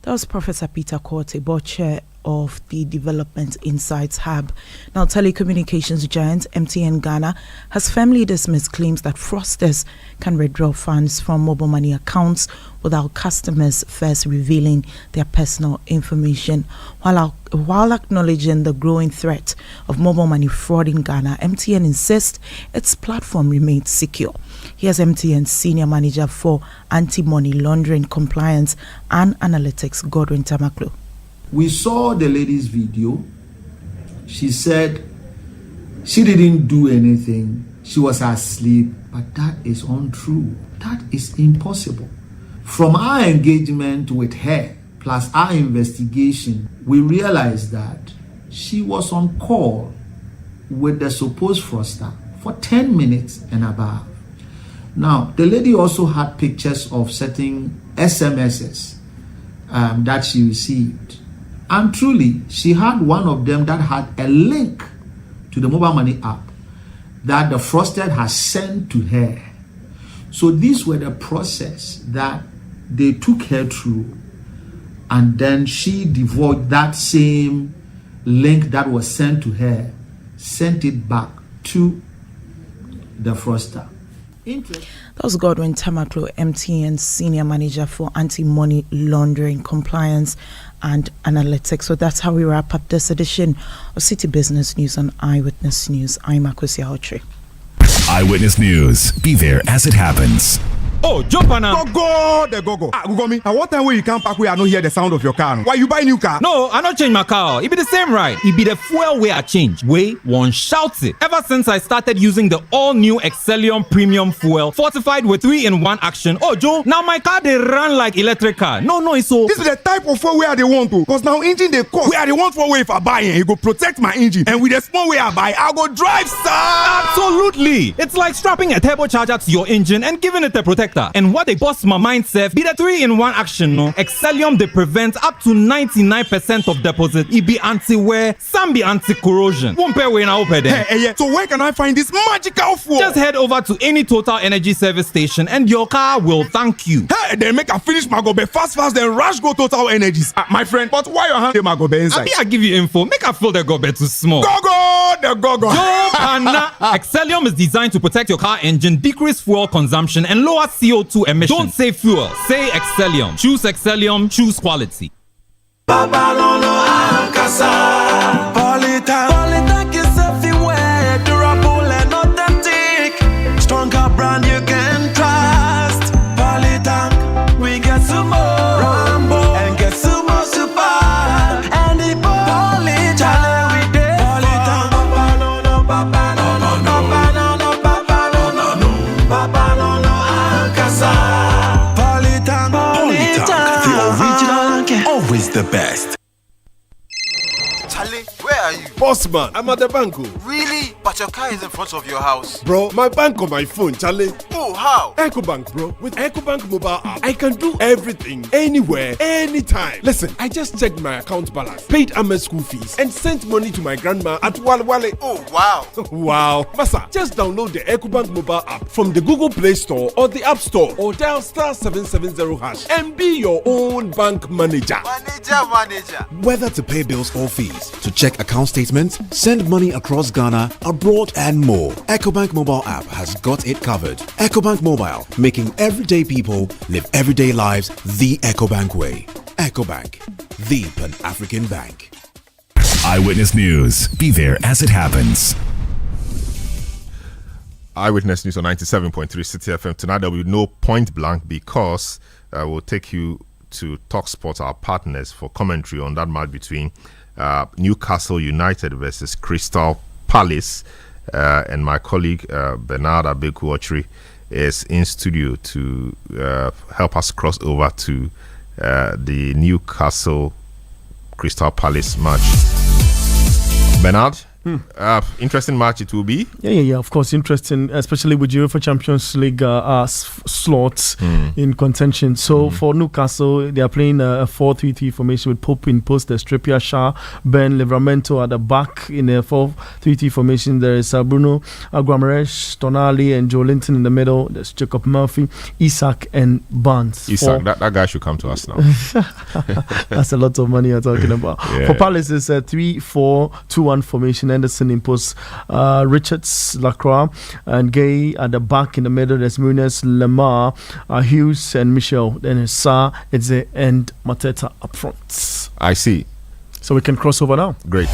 That was Professor Peter Quartey, board chair of the Development Insights Hub. Now, telecommunications giant MTN Ghana has firmly dismissed claims that fraudsters can withdraw funds from mobile money accounts without customers first revealing their personal information. While acknowledging the growing threat of mobile money fraud in Ghana, MTN insists its platform remains secure. Here's MTN's Senior Manager for Anti-Money Laundering Compliance and Analytics, Godwin Tamaklo. We saw the lady's video. She said she didn't do anything. She was asleep. But that is untrue. That is impossible. From our engagement with her, plus our investigation, we realized that she was on call with the supposed fraudster for 10 minutes and above. Now, the lady also had pictures of certain SMSs that she received. And truly, she had one of them that had a link to the mobile money app that the fraudster has sent to her. So these were the process that they took her through. And then she divulged that same link that was sent to her, sent it back to the fraudster. That was Godwin Tamaklo, MTN's Senior Manager for Anti-Money Laundering Compliance and Analytics. So that's how we wrap up this edition of Citi Business News on Eyewitness News. I'm Akosia Otri. Eyewitness News. Be there as it happens. Oh, jump on now. Go. Google me. At what time will you come back where I don't hear the sound of your car? Why you buy new car? No, I don't change my car. It be the same right. It be the fuel way I change. Way one shouts it. Ever since I started using the all-new Excellium Premium Fuel, fortified with 3-in-1 action. Oh, Joe, now my car they run like electric car. No, it's so. This is the type of fuel where they want to. Because now engine they cost. Where they want for way if I buy it, it go protect my engine. And with the small way I buy, I go drive, sir. Absolutely. It's like strapping a turbocharger to your engine and giving it a protector. And what they bust my mindset be the 3-in-1 action, no? Excellium they prevent up to 99% of deposit. It be anti-wear, some be anti-corrosion. Won't pay when I open there. Hey, so where can I find this magical fuel? Just head over to any Total Energy service station and your car will thank you. Hey, then make a finish my gobe fast, then rush go Total Energies. My friend, but why your hand my gobe inside? I give you info. Make a feel the gobe too small. Go. Excellium is designed to protect your car engine, decrease fuel consumption, and lower CO2 emissions. Don't say fuel, say Excellium. Choose Excellium, choose quality. Polytech is everywhere, durable and authentic. Stronger brand you can trust. Polytech, we get some more Rambo and get some more Super. And the Polytech, we did Polytech. Always the best. Charlie, where are you? Boss man, I'm at the bank. Really? But your car is in front of your house. Bro, my bank on my phone, Charlie. Oh, how? EcoBank, bro. With EcoBank mobile app, I can do everything, anywhere, anytime. Listen, I just checked my account balance, paid Ahmed's school fees, and sent money to my grandma at Wale. Oh, wow. Wow. Masa, just download the EcoBank mobile app from the Google Play Store or the App Store, or dial *770# and be your own bank manager. Manager. Whether to pay bills or fees, to check account statements, send money across Ghana, abroad, and more, EcoBank mobile app has got it covered. EcoBank Mobile, making everyday people live everyday lives the EcoBank way. EcoBank, the Pan-African Bank. Eyewitness News. Be there as it happens. Eyewitness News on 97.3 Citi FM. Tonight there will be no point blank because we'll take you to TalkSport, our partners, for commentary on that match between Newcastle United versus Crystal Palace. And my colleague Bernard Abeku-Ochri is in studio to help us cross over to the Newcastle Crystal Palace match. Bernard, Interesting match it will be. Yeah. Of course, interesting, especially with UEFA Champions League slots in contention. So for Newcastle, they are playing a 4-3-3 formation with Pope in post. There's Trippier, Shah, Ben, Livramento at the back in a 4-3-3 formation. There is Bruno Guimaraes, Tonali, and Joe Linton in the middle. There's Jacob Murphy, Isak, and Barnes. Isak, that guy should come to us now. That's a lot of money you're talking about. For Palace, it's a 3-4-2-1 formation. Anderson in post, Richards, Lacroix, and Gay at the back. In the middle, there's Muniz, Lemar, Hughes, and Michel. Then it's Sarr, Eze, and Mateta up front. I see. So we can cross over now. Great.